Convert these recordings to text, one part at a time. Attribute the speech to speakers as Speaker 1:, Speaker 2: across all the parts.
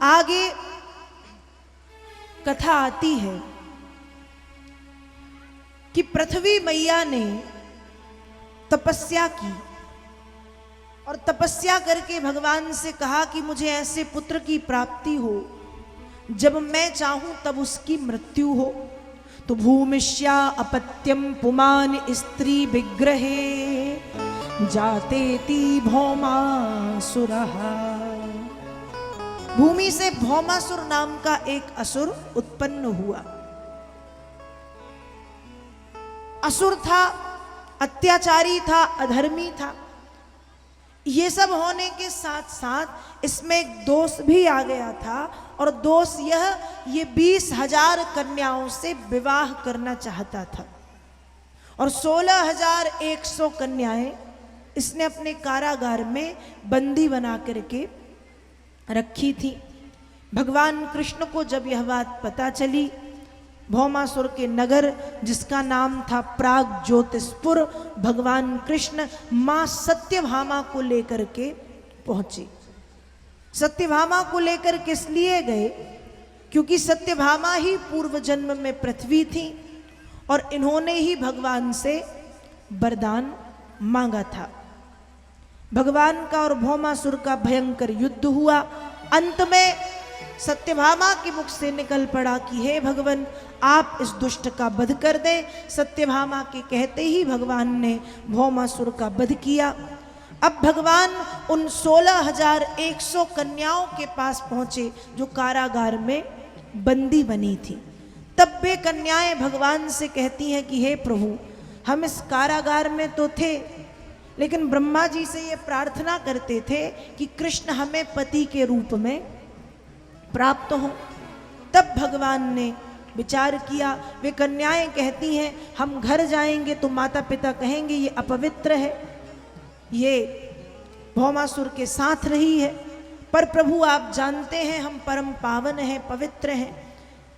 Speaker 1: आगे कथा आती है कि पृथ्वी मैया ने तपस्या की और तपस्या करके भगवान से कहा कि मुझे ऐसे पुत्र की प्राप्ति हो जब मैं चाहूं तब उसकी मृत्यु हो। तो भूमिष्या अपत्यम पुमान स्त्री विग्रहे जातेति भौमासुरः। भूमि से भौमासुर नाम का एक असुर उत्पन्न हुआ। असुर था, अत्याचारी था, अधर्मी था। ये सब होने के साथ साथ इसमें एक दोष भी आ गया था, और दोष ये 20,000 कन्याओं से विवाह करना चाहता था, और 16,100 कन्याएं इसने अपने कारागार में बंदी बना करके रखी थी। भगवान कृष्ण को जब यह बात पता चली, भौमासुर के नगर जिसका नाम था प्राग ज्योतिषपुर, भगवान कृष्ण मां सत्यभामा को लेकर के पहुंचे। सत्यभामा को लेकर किस लिए गए? क्योंकि सत्यभामा ही पूर्व जन्म में पृथ्वी थी और इन्होंने ही भगवान से वरदान मांगा था। भगवान का और भौमासुर का भयंकर युद्ध हुआ। अंत में सत्यभामा के मुख से निकल पड़ा कि हे भगवान, आप इस दुष्ट का वध कर दें। सत्यभामा के कहते ही भगवान ने भौमासुर का वध किया। अब भगवान उन 16,100 कन्याओं के पास पहुंचे जो कारागार में बंदी बनी थी। तब वे कन्याएं भगवान से कहती हैं कि हे प्रभु, हम इस कारागार में तो थे, लेकिन ब्रह्मा जी से ये प्रार्थना करते थे कि कृष्ण हमें पति के रूप में प्राप्त हो। तब भगवान ने विचार किया। वे कन्याएं कहती हैं हम घर जाएंगे तो माता पिता कहेंगे ये अपवित्र है, ये भौमासुर के साथ रही है, पर प्रभु आप जानते हैं हम परम पावन हैं, पवित्र हैं।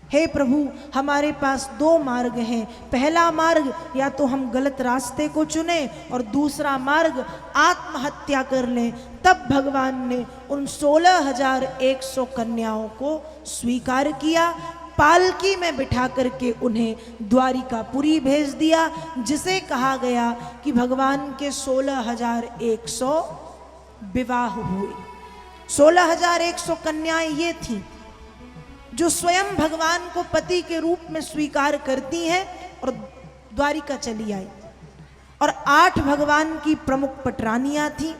Speaker 1: हे प्रभु, हमारे पास 2 मार्ग हैं। पहला मार्ग या तो हम गलत रास्ते को चुने और दूसरा मार्ग आत्महत्या कर लें। तब भगवान ने उन 16,100 कन्याओं को स्वीकार किया, पालकी में बिठा करके उन्हें द्वारिकापुरी भेज दिया, जिसे कहा गया कि भगवान के 16,100 विवाह हुए। 16,100 कन्याएं ये थीं जो स्वयं भगवान को पति के रूप में स्वीकार करती हैं और द्वारिका चली आई। और 8 भगवान की प्रमुख पटरानियां थीं,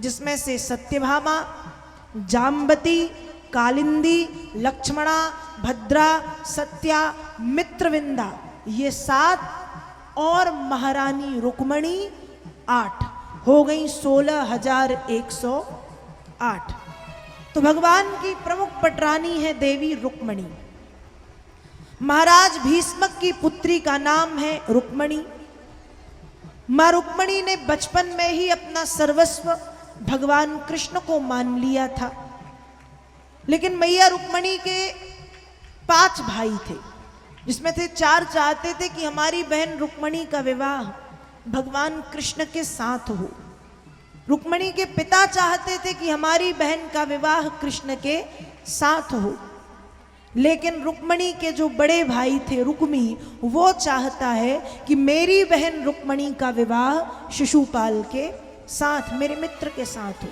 Speaker 1: जिसमें से सत्यभामा, जाम्बती, कालिंदी, लक्ष्मणा, भद्रा, सत्या, मित्रविंदा, ये 7 और महारानी रुक्मणी 8 हो गई 16,108। तो भगवान की प्रमुख पटरानी है देवी रुक्मणी। महाराज भीष्मक की पुत्री का नाम है रुक्मणी। मां रुक्मणी ने बचपन में ही अपना सर्वस्व भगवान कृष्ण को मान लिया था, लेकिन मैया रुक्मणी के 5 भाई थे, जिसमें से 4 चाहते थे कि हमारी बहन रुक्मणी का विवाह भगवान कृष्ण के साथ हो। रुक्मणी के पिता चाहते थे कि हमारी बहन का विवाह कृष्ण के साथ हो, लेकिन रुक्मणी के जो बड़े भाई थे रुक्मी, वो चाहता है कि मेरी बहन रुक्मणी का विवाह शिशुपाल के साथ, मेरे मित्र के साथ हो।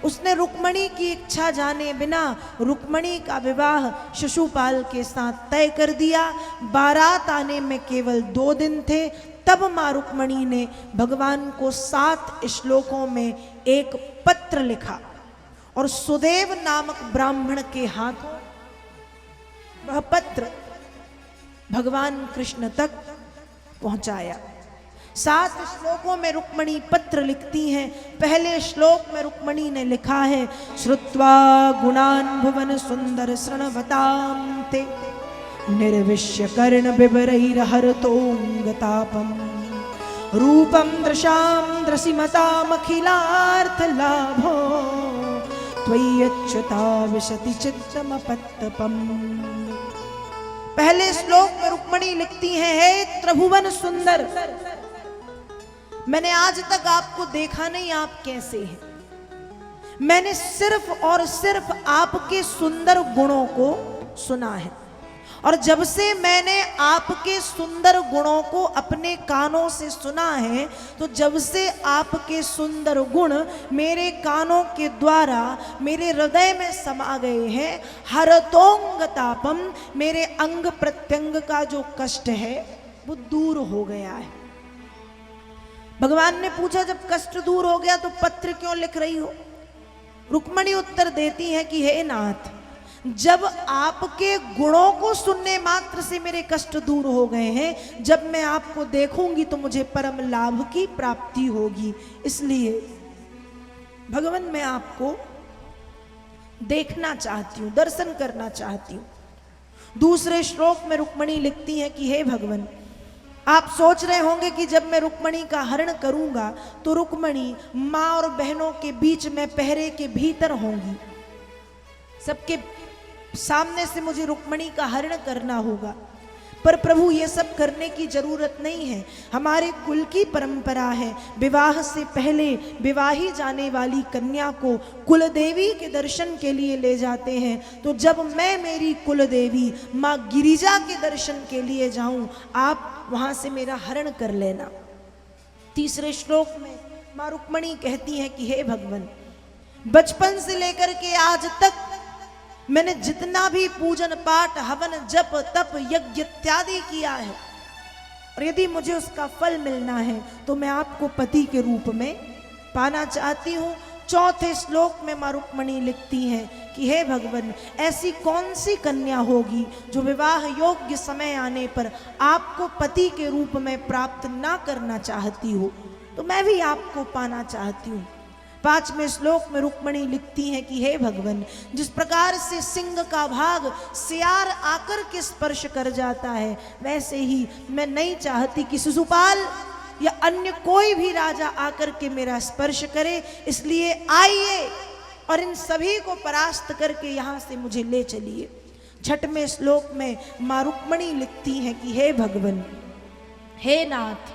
Speaker 1: उसने रुक्मणी की इच्छा जाने बिना रुक्मणी का विवाह शिशुपाल के साथ तय कर दिया। बारात आने में केवल 2 दिन थे, तब मां रुक्मणी ने भगवान को 7 श्लोकों में एक पत्र लिखा और सुदेव नामक ब्राह्मण के हाथों वह पत्र भगवान कृष्ण तक पहुंचाया। 7 श्लोकों में रुक्मणी पत्र लिखती हैं। पहले श्लोक में रुक्मणी ने लिखा है, श्रुत्वा गुणान् भुवन सुंदर शृण्वतां ते निर्विश्य कर्ण बिभरैर्हरतोऽङ्गतापम् रूपं दृशां दृशिमतामखिलार्थ लाभो त्वय्यच्युता विशति चित्तमपत्तपम्। पहले श्लोक में रुक्मणी लिखती हैं, हे त्रिभुवन सुंदर, मैंने आज तक आपको देखा नहीं, आप कैसे हैं। मैंने सिर्फ और सिर्फ आपके सुंदर गुणों को सुना है, और जब से मैंने आपके सुंदर गुणों को अपने कानों से सुना है, तो जब से आपके सुंदर गुण मेरे कानों के द्वारा मेरे हृदय में समा गए हैं, हरतोंग तापम, मेरे अंग प्रत्यंग का जो कष्ट है वो दूर हो गया है। भगवान ने पूछा, जब कष्ट दूर हो गया तो पत्र क्यों लिख रही हो? रुक्मणी उत्तर देती है कि हे नाथ, जब आपके गुणों को सुनने मात्र से मेरे कष्ट दूर हो गए हैं, जब मैं आपको देखूंगी तो मुझे परम लाभ की प्राप्ति होगी, इसलिए भगवान मैं आपको देखना चाहती हूं, दर्शन करना चाहती हूं। दूसरे श्लोक में रुक्मणी लिखती है कि हे भगवान, आप सोच रहे होंगे कि जब मैं रुक्मणी का हरण करूंगा तो रुक्मणी माँ और बहनों के बीच में पहरे के भीतर होंगी, सबके सामने से मुझे रुक्मणी का हरण करना होगा। पर प्रभु ये सब करने की जरूरत नहीं है। हमारे कुल की परंपरा है, विवाह से पहले विवाही जाने वाली कन्या को कुल देवी के दर्शन के लिए ले जाते हैं। तो जब मैं मेरी कुल देवी माँ गिरिजा के दर्शन के लिए जाऊं, आप वहां से मेरा हरण कर लेना। तीसरे श्लोक में माँ रुक्मणी कहती हैं कि हे भगवान, बचपन से लेकर के आज तक मैंने जितना भी पूजन पाठ हवन जप तप यज्ञ इत्यादि किया है, और यदि मुझे उसका फल मिलना है तो मैं आपको पति के रूप में पाना चाहती हूँ। चौथे श्लोक में माँ रुक्मणी लिखती हैं कि हे भगवान, ऐसी कौन सी कन्या होगी जो विवाह योग्य समय आने पर आपको पति के रूप में प्राप्त ना करना चाहती हो, तो मैं भी आपको पाना चाहती हूँ। पांचवें श्लोक में रुक्मणी लिखती हैं कि हे भगवान, जिस प्रकार से सिंह का भाग सियार आकर के स्पर्श कर जाता है, वैसे ही मैं नहीं चाहती कि शिशुपाल या अन्य कोई भी राजा आकर के मेरा स्पर्श करे, इसलिए आइए और इन सभी को परास्त करके यहाँ से मुझे ले चलिए। छठवें श्लोक में माँ रुक्मणी लिखती हैं कि हे भगवान, हे नाथ,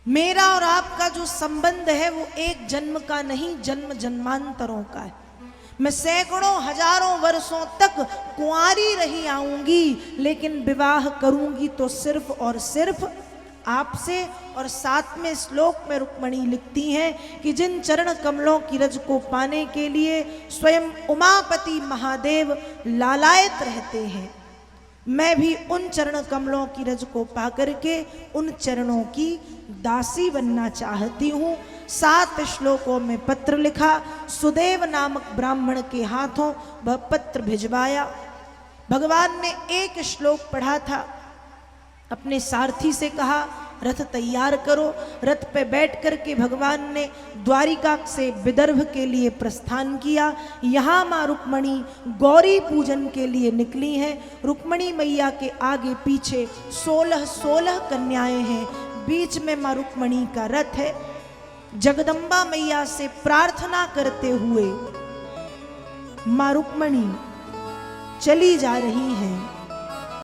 Speaker 1: मेरा और आपका जो संबंध है वो एक जन्म का नहीं, जन्म जन्मांतरों का है। मैं सैकड़ों हजारों वर्षों तक कुंवारी रही आऊंगी, लेकिन विवाह करूंगी तो सिर्फ और सिर्फ आपसे। और सातवें श्लोक में रुक्मणी लिखती हैं कि जिन चरण कमलों की रज को पाने के लिए स्वयं उमापति महादेव लालायत रहते हैं, मैं भी उन चरण कमलों की रज को पाकर के उन चरणों की दासी बनना चाहती हूँ। 7 श्लोकों में पत्र लिखा, सुदेव नामक ब्राह्मण के हाथों वह पत्र भिजवाया। भगवान ने एक श्लोक पढ़ा था, अपने सारथी से कहा रथ तैयार करो। रथ पे बैठ कर के भगवान ने द्वारिका से विदर्भ के लिए प्रस्थान किया। यहाँ माँ रुक्मणी गौरी पूजन के लिए निकली हैं। रुक्मणी मैया के आगे पीछे 16 कन्याएं हैं, बीच में माँ रुक्मणी का रथ है। जगदम्बा मैया से प्रार्थना करते हुए माँ रुक्मणी चली जा रही हैं।